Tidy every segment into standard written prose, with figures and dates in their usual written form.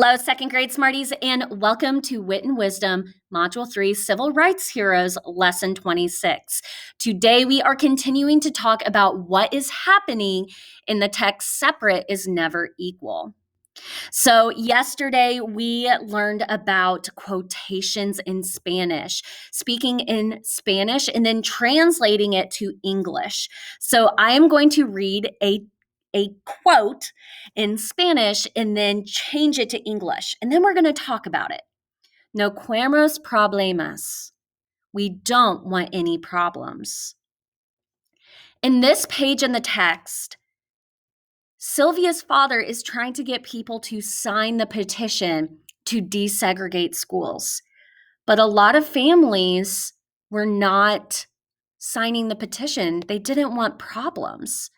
Hello, second grade Smarties, and welcome to Wit and Wisdom, Module 3, Civil Rights Heroes, Lesson 26. Today, we are continuing to talk about what is happening in the text separate is never equal. So yesterday, we learned about quotations in Spanish, speaking in Spanish and then translating it to English. So I am going to read a quote in Spanish and then change it to English. And then we're going to talk about it. No queremos problemas. We don't want any problems. In this page in the text, Sylvia's father is trying to get people to sign the petition to desegregate schools. But a lot of families were not signing the petition. They didn't want problems.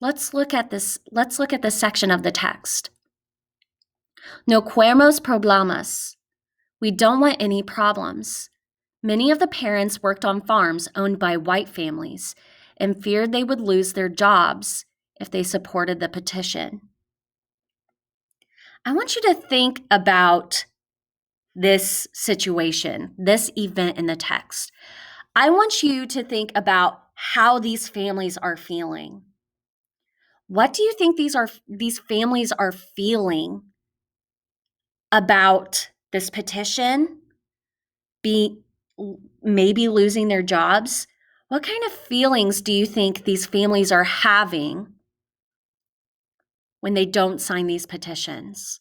Let's look at this. Let's look at this section of the text. No queremos problemas. We don't want any problems. Many of the parents worked on farms owned by white families and feared they would lose their jobs if they supported the petition. I want you to think about this situation, this event in the text. I want you to think about how these families are feeling. What do you think these families are feeling about this petition, maybe losing their jobs? What kind of feelings do you think these families are having when they don't sign these petitions?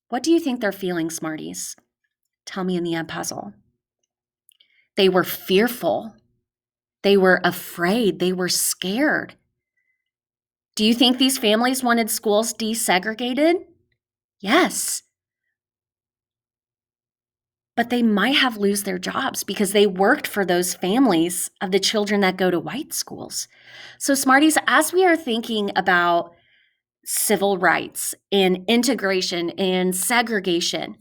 What do you think they're feeling, Smarties? Tell me in the puzzle. They were fearful. They were afraid. They were scared. Do you think these families wanted schools desegregated? Yes. But they might have lose their jobs because they worked for those families of the children that go to white schools. So Smarties, as we are thinking about civil rights and integration and segregation,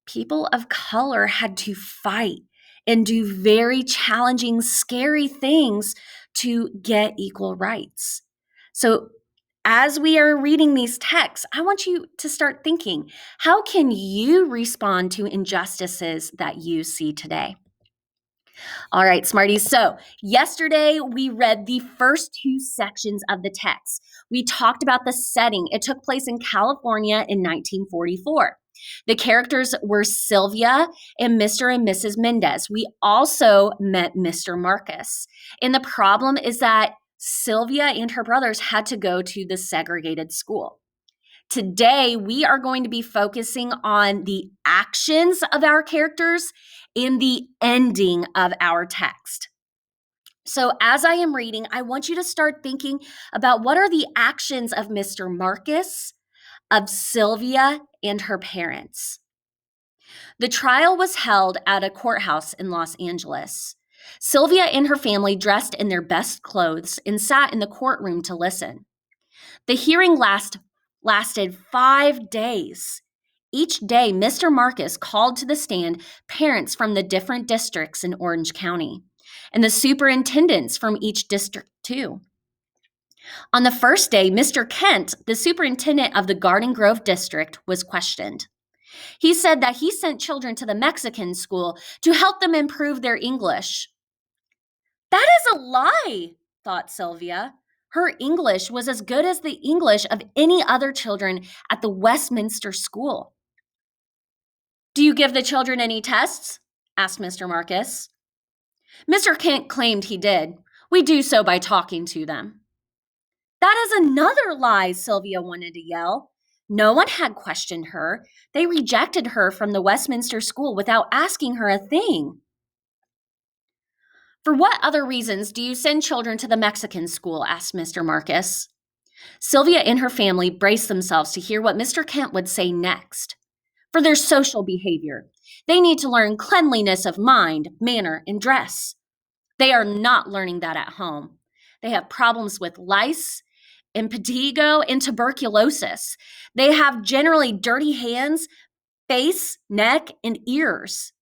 people of color had to fight and do very challenging, scary things to get equal rights. So as we are reading these texts, I want you to start thinking, how can you respond to injustices that you see today? All right, Smarties. So yesterday we read the first two sections of the text. We talked about the setting. It took place in California in 1944. The characters were Sylvia and Mr. and Mrs. Mendez. We also met Mr. Marcus. And the problem is that Sylvia and her brothers had to go to the segregated school. Today, we are going to be focusing on the actions of our characters and the ending of our text. So as I am reading, I want you to start thinking about what are the actions of Mr. Marcus, of Sylvia, and her parents. The trial was held at a courthouse in Los Angeles. Sylvia and her family dressed in their best clothes and sat in the courtroom to listen. The hearing lasted 5 days. Each day, Mr. Marcus called to the stand parents from the different districts in Orange County, and the superintendents from each district too. On the first day, Mr. Kent, the superintendent of the Garden Grove district, was questioned. He said that he sent children to the Mexican school to help them improve their English. That is a lie, thought Sylvia. Her English was as good as the English of any other children at the Westminster School. Do you give the children any tests? Asked Mr. Marcus. Mr. Kent claimed he did. We do so by talking to them. That is another lie, Sylvia wanted to yell. No one had questioned her. They rejected her from the Westminster School without asking her a thing. For what other reasons do you send children to the Mexican school? Asked Mr. Marcus. Sylvia and her family braced themselves to hear what Mr. Kent would say next. For their social behavior, they need to learn cleanliness of mind, manner, and dress. They are not learning that at home. They have problems with lice, impetigo, and tuberculosis. They have generally dirty hands, face, neck, and ears.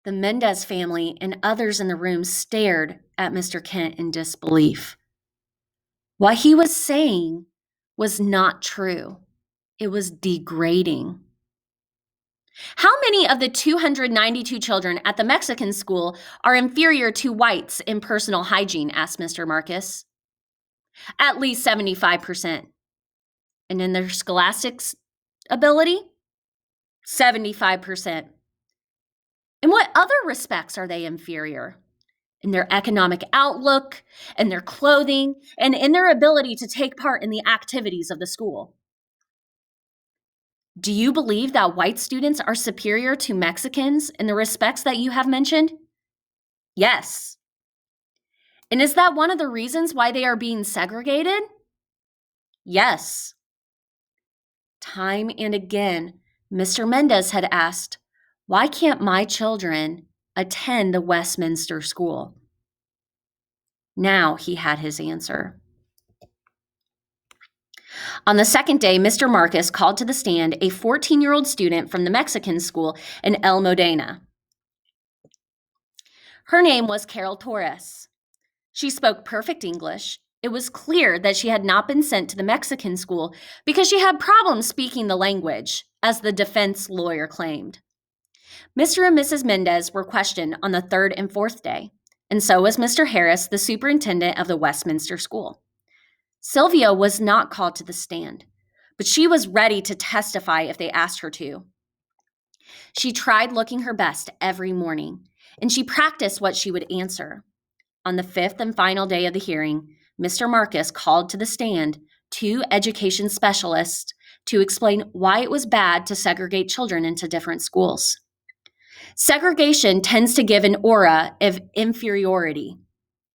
The Mendez family and others in the room stared at Mr. Kent in disbelief. What he was saying was not true. It was degrading. How many of the 292 children at the Mexican school are inferior to whites in personal hygiene? Asked Mr. Marcus. At least 75%. And in their scholastic ability? 75%. In what other respects are they inferior? In their economic outlook, in their clothing, and in their ability to take part in the activities of the school. Do you believe that white students are superior to Mexicans in the respects that you have mentioned? Yes. And is that one of the reasons why they are being segregated? Yes. Time and again, Mr. Mendez had asked, "Why can't my children attend the Westminster school?" Now he had his answer. On the second day, Mr. Marcus called to the stand a 14-year-old student from the Mexican school in El Modena. Her name was Carol Torres. She spoke perfect English. It was clear that she had not been sent to the Mexican school because she had problems speaking the language, as the defense lawyer claimed. Mr. and Mrs. Mendez were questioned on the third and fourth day, and so was Mr. Harris, the superintendent of the Westminster School. Sylvia was not called to the stand, but she was ready to testify if they asked her to. She tried looking her best every morning, and she practiced what she would answer. On the fifth and final day of the hearing, Mr. Marcus called to the stand two education specialists to explain why it was bad to segregate children into different schools. Segregation tends to give an aura of inferiority.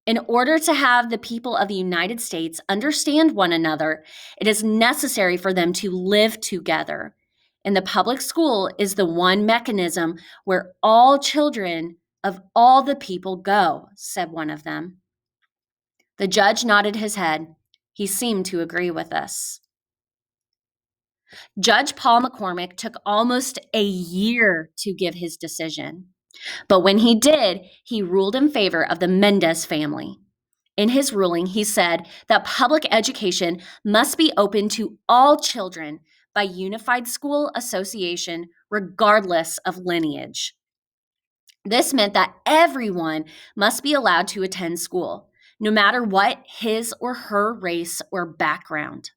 In order to have the people of the United States understand one another, it is necessary for them to live together. And the public school is the one mechanism where all children of all the people go, said one of them. The judge nodded his head. He seemed to agree with us. Judge Paul McCormick took almost a year to give his decision. But when he did, he ruled in favor of the Mendez family. In his ruling, he said that public education must be open to all children by Unified School Association, regardless of lineage. This meant that everyone must be allowed to attend school, no matter what his or her race or background.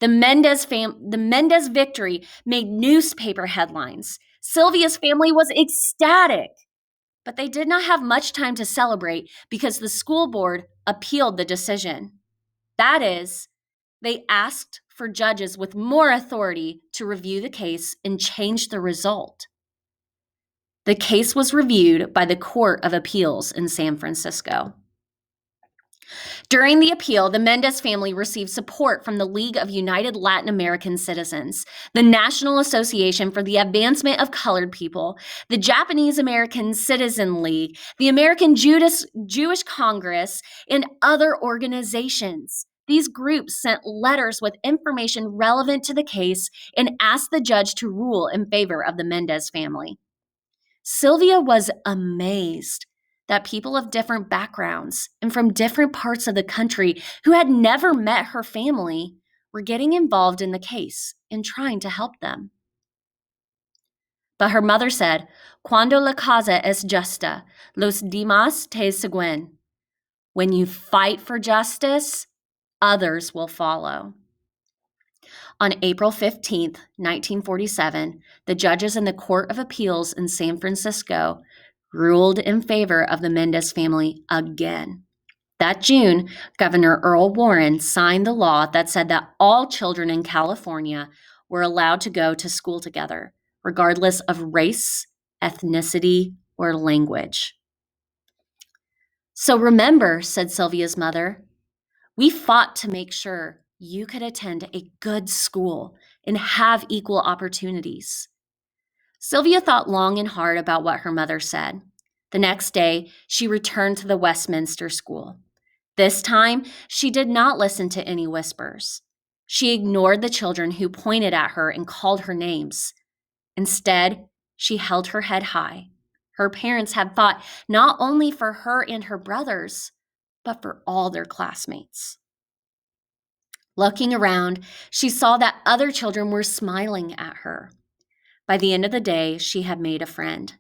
The Mendez victory made newspaper headlines. Sylvia's family was ecstatic, but they did not have much time to celebrate because the school board appealed the decision. That is, they asked for judges with more authority to review the case and change the result. The case was reviewed by the Court of Appeals in San Francisco. During the appeal, the Mendez family received support from the League of United Latin American Citizens, the National Association for the Advancement of Colored People, the Japanese American Citizen League, the American Jewish Congress, and other organizations. These groups sent letters with information relevant to the case and asked the judge to rule in favor of the Mendez family. Sylvia was amazed that people of different backgrounds and from different parts of the country who had never met her family were getting involved in the case and trying to help them. But her mother said, "Cuando la causa es justa, los demás te siguen." When you fight for justice, others will follow. On April 15, 1947, the judges in the Court of Appeals in San Francisco ruled in favor of the Mendez family again. That June, Governor Earl Warren signed the law that said that all children in California were allowed to go to school together, regardless of race, ethnicity, or language. "So remember," said Sylvia's mother, "we fought to make sure you could attend a good school and have equal opportunities." Sylvia thought long and hard about what her mother said. The next day, she returned to the Westminster School. This time, she did not listen to any whispers. She ignored the children who pointed at her and called her names. Instead, she held her head high. Her parents had fought not only for her and her brothers, but for all their classmates. Looking around, she saw that other children were smiling at her. By the end of the day, she had made a friend.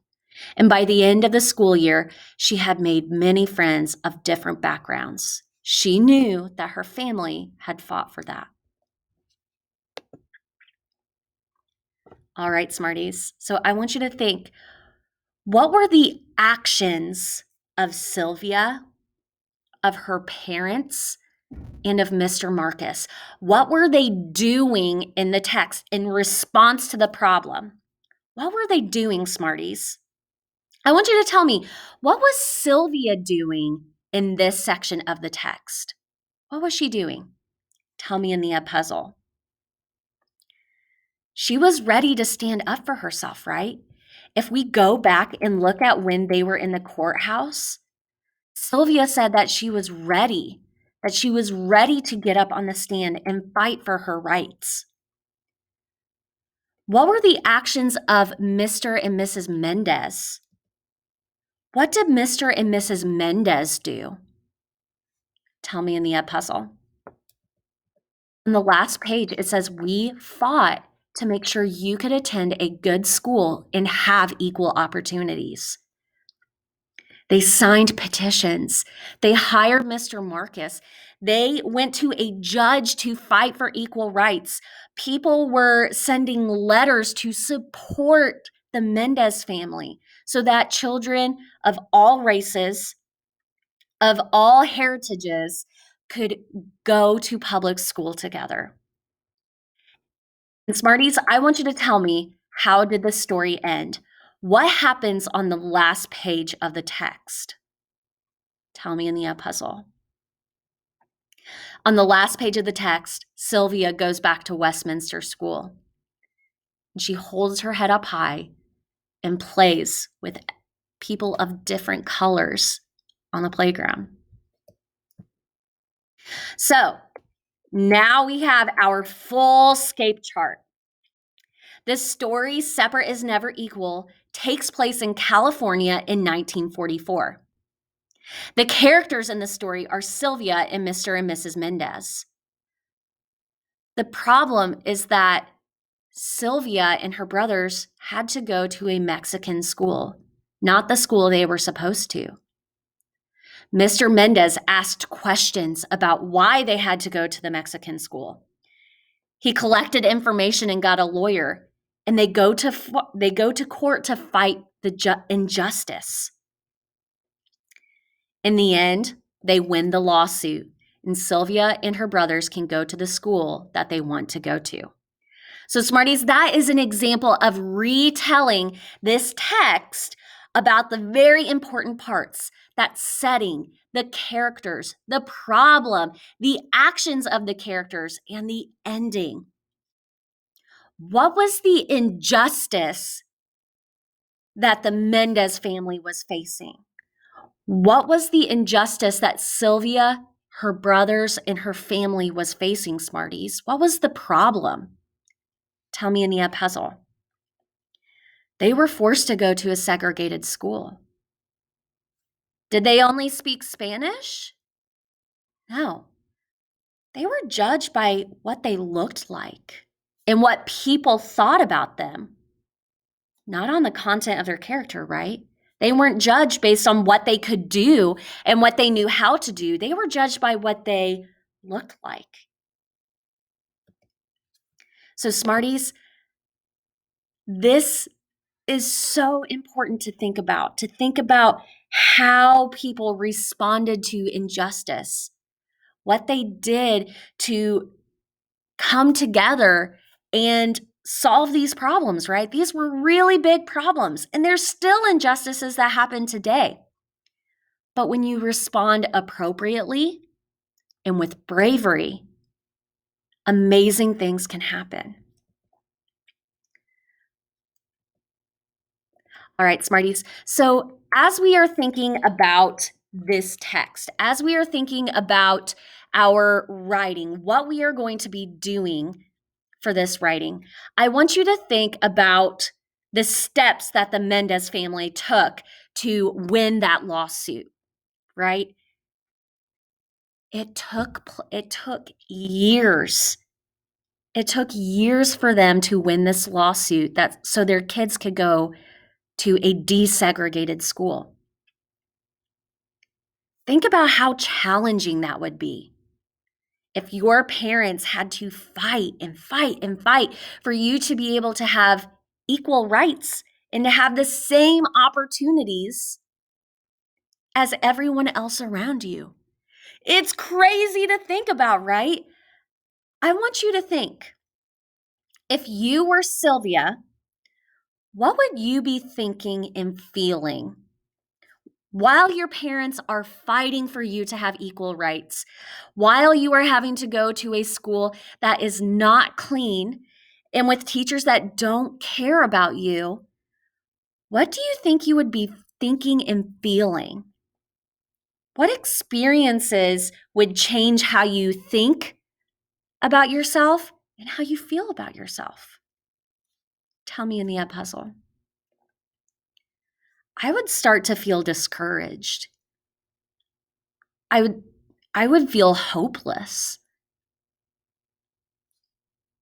And by the end of the school year, she had made many friends of different backgrounds. She knew that her family had fought for that. All right, Smarties. So I want you to think, what were the actions of Sylvia, of her parents, and of Mr. Marcus? What were they doing in the text in response to the problem? What were they doing, Smarties? I want you to tell me, what was Sylvia doing in this section of the text? What was she doing? Tell me in the puzzle. She was ready to stand up for herself, right? If we go back and look at when they were in the courthouse, Sylvia said that she was ready to get up on the stand and fight for her rights. What were the actions of Mr. and Mrs. Mendez? What did Mr. and Mrs. Mendez do? Tell me in the puzzle. On the last page, it says, we fought to make sure you could attend a good school and have equal opportunities. They signed petitions. They hired Mr. Marcus. They went to a judge to fight for equal rights. People were sending letters to support the Mendez family so that children of all races, of all heritages, could go to public school together. And Smarties, I want you to tell me, how did the story end? What happens on the last page of the text? Tell me in the puzzle. On the last page of the text, Sylvia goes back to Westminster School. She holds her head up high and plays with people of different colors on the playground. So now we have our full scape chart. This story, Separate is Never Equal, takes place in California in 1944. The characters in the story are Sylvia and Mr. and Mrs. Mendez. The problem is that Sylvia and her brothers had to go to a Mexican school, not the school they were supposed to. Mr. Mendez asked questions about why they had to go to the Mexican school. He collected information and got a lawyer, and they go to court to fight the injustice. In the end, they win the lawsuit, and Sylvia and her brothers can go to the school that they want to go to. So Smarties, that is an example of retelling this text about the very important parts, that setting, the characters, the problem, the actions of the characters, and the ending. What was the injustice that the Mendez family was facing? What was the injustice that Sylvia, her brothers, and her family was facing, Smarties? What was the problem? Tell me in the puzzle. They were forced to go to a segregated school. Did they only speak Spanish? No. They were judged by what they looked like and what people thought about them, not on the content of their character, right? They weren't judged based on what they could do and what they knew how to do. They were judged by what they looked like. So, Smarties, this is so important to think about how people responded to injustice, what they did to come together and solve these problems, right? These were really big problems, and there's still injustices that happen today. But when you respond appropriately and with bravery, amazing things can happen. All right, Smarties. So as we are thinking about this text, as we are thinking about our writing, what we are going to be doing for this writing, I want you to think about the steps that the Mendez family took to win that lawsuit, right? it took years. It took years for them to win this lawsuit that so their kids could go to a desegregated school. Think about how challenging that would be if your parents had to fight and fight and fight for you to be able to have equal rights and to have the same opportunities as everyone else around you. It's crazy to think about, right? I want you to think, if you were Sylvia, what would you be thinking and feeling while your parents are fighting for you to have equal rights, while you are having to go to a school that is not clean and with teachers that don't care about you? What do you think you would be thinking and feeling? What experiences would change how you think about yourself and how you feel about yourself? Tell me in the puzzle. I would start to feel discouraged. I would feel hopeless.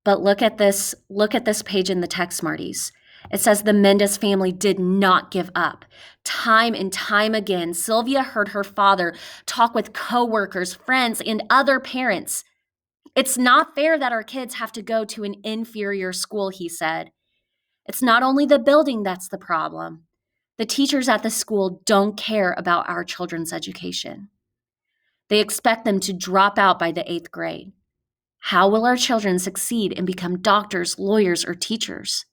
But look at this page in the text, Smarties. It says the Mendez family did not give up. Time and time again, Sylvia heard her father talk with coworkers, friends, and other parents. It's not fair that our kids have to go to an inferior school, he said. It's not only the building that's the problem. The teachers at the school don't care about our children's education. They expect them to drop out by the 8th grade. How will our children succeed and become doctors, lawyers, or teachers?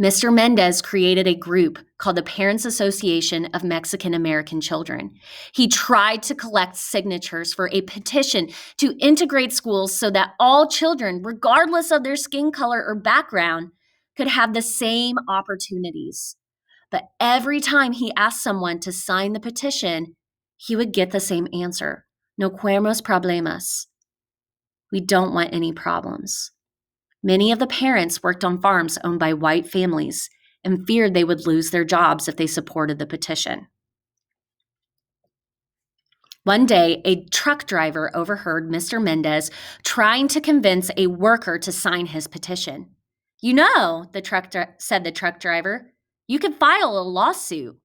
Mr. Mendez created a group called the Parents Association of Mexican American Children. He tried to collect signatures for a petition to integrate schools so that all children, regardless of their skin color or background, could have the same opportunities. But every time he asked someone to sign the petition, he would get the same answer. No queremos problemas. We don't want any problems. Many of the parents worked on farms owned by white families and feared they would lose their jobs if they supported the petition. One day, a truck driver overheard Mr. Mendez trying to convince a worker to sign his petition. You know, said the truck driver, you could file a lawsuit.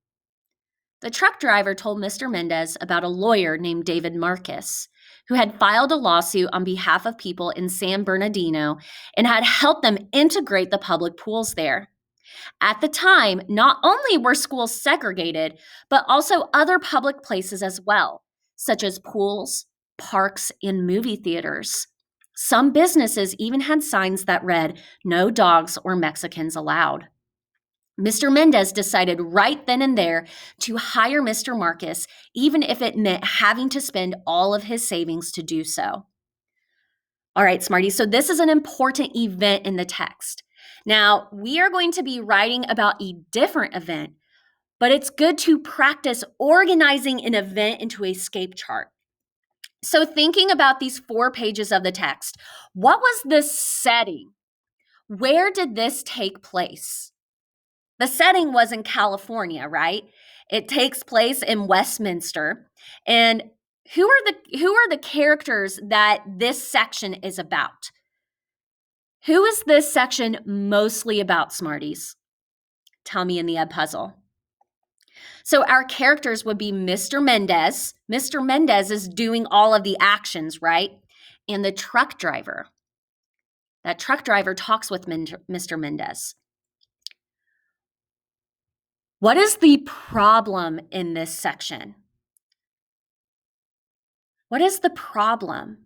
The truck driver told Mr. Mendez about a lawyer named David Marcus, who had filed a lawsuit on behalf of people in San Bernardino and had helped them integrate the public pools there. At the time, not only were schools segregated, but also other public places as well, such as pools, parks, and movie theaters. Some businesses even had signs that read, "No dogs or Mexicans allowed." Mr. Mendez decided right then and there to hire Mr. Marcus, even if it meant having to spend all of his savings to do so. All right, Smarties, so this is an important event in the text. Now, we are going to be writing about a different event, but it's good to practice organizing an event into a scape chart. So thinking about these 4 pages of the text, what was the setting? Where did this take place? The setting was in California, right? It takes place in Westminster. And who are the characters that this section is about? Who is this section mostly about, Smarties? Tell me in the puzzle. So our characters would be Mr. Mendez. Mr. Mendez is doing all of the actions, right? And the truck driver. That truck driver talks with Mr. Mendez. What is the problem in this section? What is the problem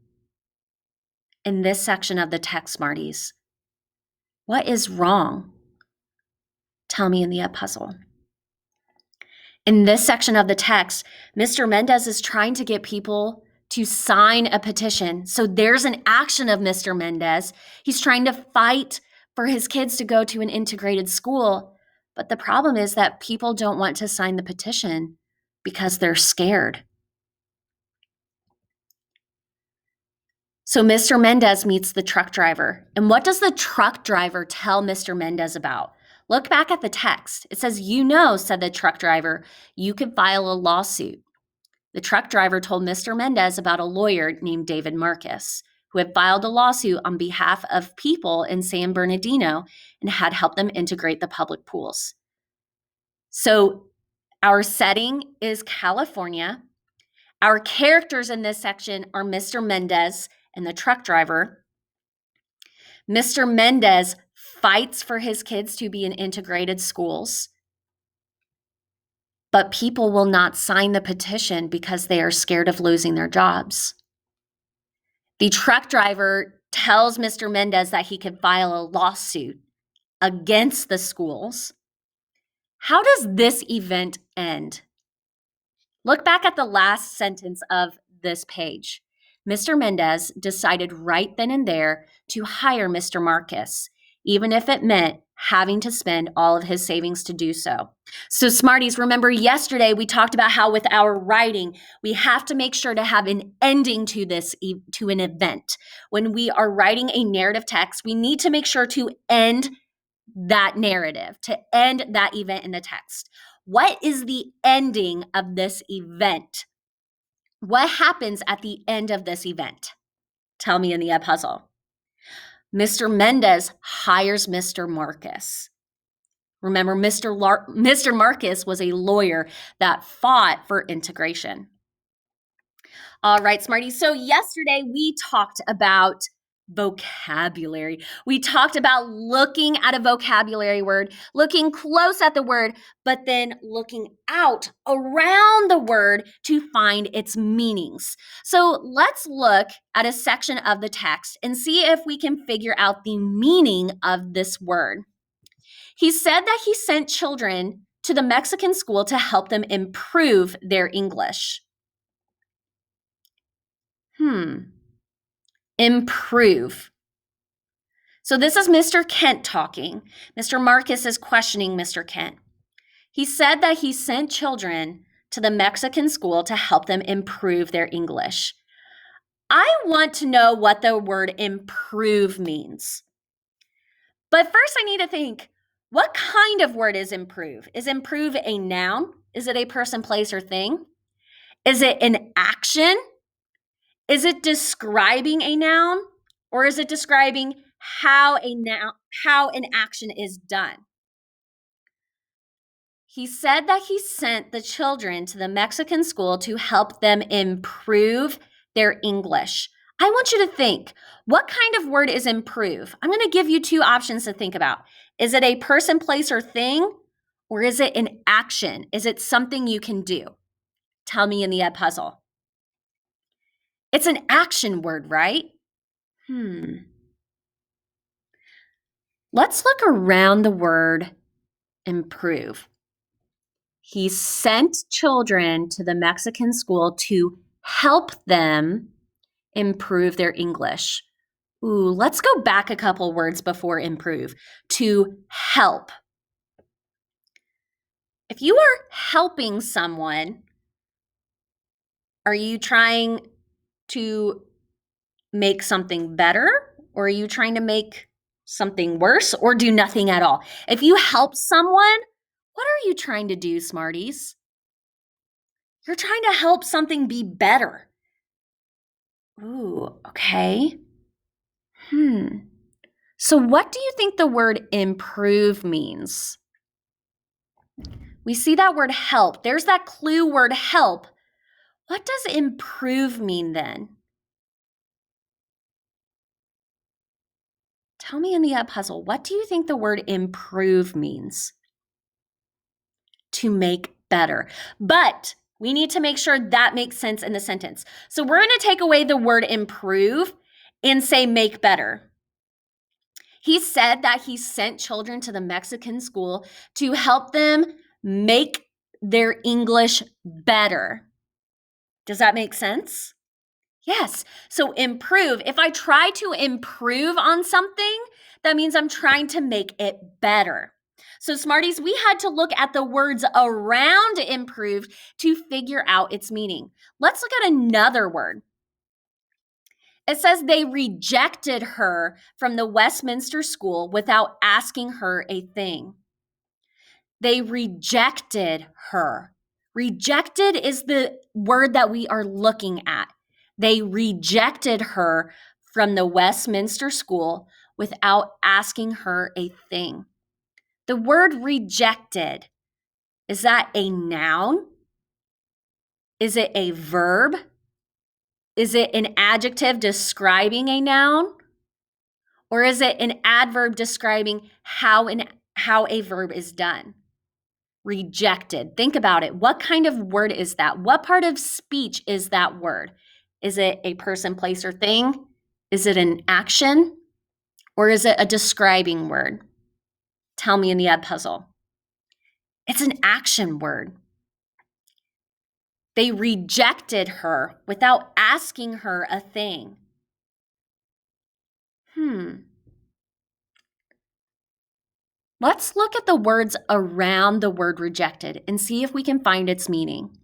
in this section of the text, Smarties? What is wrong? Tell me in the puzzle. In this section of the text, Mr. Mendez is trying to get people to sign a petition. So there's an action of Mr. Mendez. He's trying to fight for his kids to go to an integrated school. But the problem is that people don't want to sign the petition because they're scared. So Mr. Mendez meets the truck driver. And what does the truck driver tell Mr. Mendez about? Look back at the text. It says, "You know," said the truck driver, "you could file a lawsuit." The truck driver told Mr. Mendez about a lawyer named David Marcus, who had filed a lawsuit on behalf of people in San Bernardino and had helped them integrate the public pools. So our setting is California. Our characters in this section are Mr. Mendez and the truck driver. Mr. Mendez fights for his kids to be in integrated schools, but people will not sign the petition because they are scared of losing their jobs. The truck driver tells Mr. Mendez that he could file a lawsuit against the schools. How does this event end? Look back at the last sentence of this page. Mr. Mendez decided right then and there to hire Mr. Marcus, even if it meant having to spend all of his savings to do so. So Smarties, remember yesterday we talked about how with our writing, we have to make sure to have an ending to this, to an event. When we are writing a narrative text, we need to make sure to end that narrative, to end that event in the text. What is the ending of this event? What happens at the end of this event? Tell me in the puzzle. Mr. Mendez hires Mr. Marcus. Remember, Mr. Marcus was a lawyer that fought for integration. All right, Smarties. So yesterday we talked about vocabulary. We talked about looking at a vocabulary word, looking close at the word, but then looking out around the word to find its meanings. So let's look at a section of the text and see if we can figure out the meaning of this word. He said that he sent children to the Mexican school to help them improve their English. Improve. So this is Mr. Kent talking. Mr. Marcus is questioning Mr. Kent. He said that he sent children to the Mexican school to help them improve their English. I want to know what the word improve means. But first I need to think, what kind of word is improve? Is improve a noun? Is it a person, place, or thing? Is it an action? Is it describing a noun, or is it describing how an action is done? He said that he sent the children to the Mexican school to help them improve their English. I want you to think, what kind of word is improve? I'm going to give you two options to think about. Is it a person, place, or thing, or is it an action? Is it something you can do? Tell me in the puzzle. It's an action word, right? Let's look around the word improve. He sent children to the Mexican school to help them improve their English. Ooh, let's go back a couple words before improve. To help. If you are helping someone, are you trying to make something better, or are you trying to make something worse, or do nothing at all? If you help someone, what are you trying to do, Smarties? You're trying to help something be better. Ooh, okay. So what do you think the word improve means? We see that word help. There's that clue word help. What does improve mean then? Tell me in the puzzle, what do you think the word improve means? To make better. But we need to make sure that makes sense in the sentence. So we're going to take away the word improve and say make better. He said that he sent children to the Mexican school to help them make their English better. Does that make sense? Yes. So improve. If I try to improve on something, that means I'm trying to make it better. So Smarties, we had to look at the words around improve to figure out its meaning. Let's look at another word. It says they rejected her from the Westminster School without asking her a thing. They rejected her. Rejected is the word that we are looking at. They rejected her from the Westminster School without asking her a thing. The word rejected, is that a noun? Is it a verb? Is it an adjective describing a noun? Or is it an adverb describing how a verb is done? Rejected. Think about it. What kind of word is that? What part of speech is that word? Is it a person, place, or thing? Is it an action? Or is it a describing word? Tell me in the ed puzzle. It's an action word. They rejected her without asking her a thing. Let's look at the words around the word rejected and see if we can find its meaning.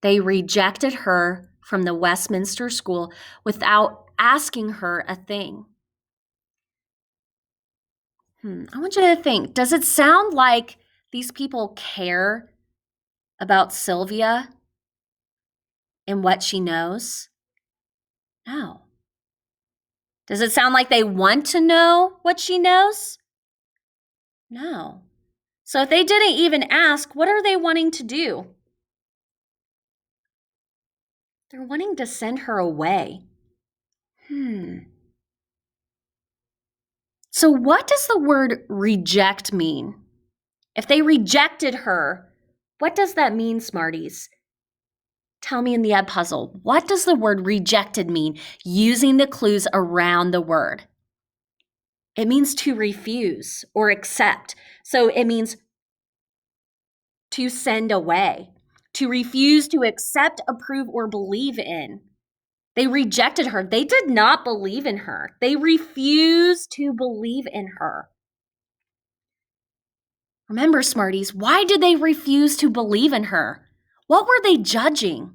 They rejected her from the Westminster School without asking her a thing. I want you to think, does it sound like these people care about Sylvia and what she knows? No. Does it sound like they want to know what she knows? No. So if they didn't even ask, what are they wanting to do? They're wanting to send her away. So what does the word reject mean? If they rejected her, what does that mean, Smarties? Tell me in the ed puzzle. What does the word rejected mean using the clues around the word? It means to refuse or accept. So it means to send away, to refuse to accept, approve, or believe in. They rejected her. They did not believe in her. They refused to believe in her. Remember, Smarties, why did they refuse to believe in her? What were they judging?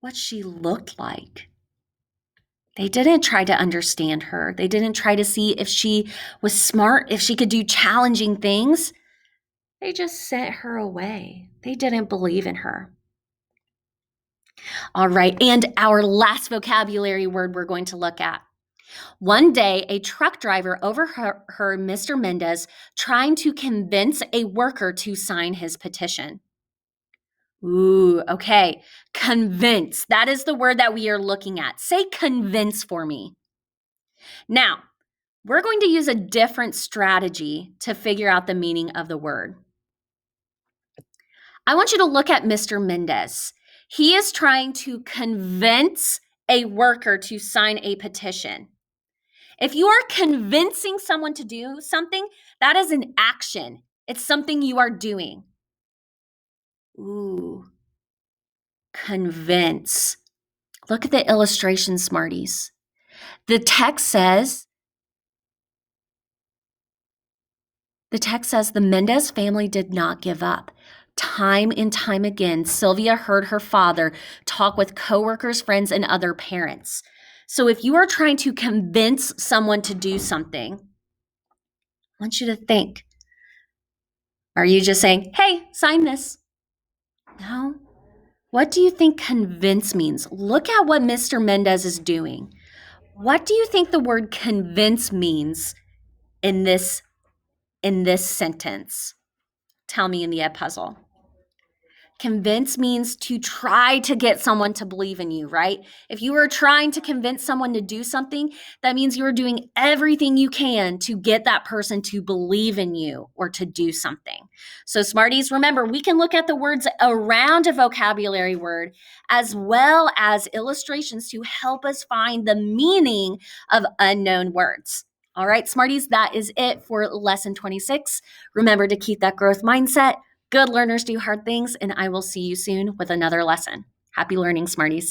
What she looked like. They didn't try to understand her. They didn't try to see if she was smart, if she could do challenging things. They just sent her away. They didn't believe in her. All right, and our last vocabulary word we're going to look at. One day, a truck driver overheard Mr. Mendez trying to convince a worker to sign his petition. Ooh, okay. Convince. That is the word that we are looking at. Say convince for me. Now, we're going to use a different strategy to figure out the meaning of the word. I want you to look at Mr. Mendez. He is trying to convince a worker to sign a petition. If you are convincing someone to do something, that is an action. It's something you are doing. Ooh, convince. Look at the illustration, Smarties. The text says the Mendez family did not give up. Time and time again, Sylvia heard her father talk with coworkers, friends, and other parents. So if you are trying to convince someone to do something, I want you to think. Are you just saying, hey, sign this? No. What do you think convince means? Look at what Mr. Mendez is doing. What do you think the word convince means in this sentence? Tell me in the ed puzzle. Convince means to try to get someone to believe in you, right? If you are trying to convince someone to do something, that means you are doing everything you can to get that person to believe in you or to do something. So Smarties, remember, we can look at the words around a vocabulary word as well as illustrations to help us find the meaning of unknown words. All right, Smarties, that is it for lesson 26. Remember to keep that growth mindset. Good learners do hard things, and I will see you soon with another lesson. Happy learning, Smarties.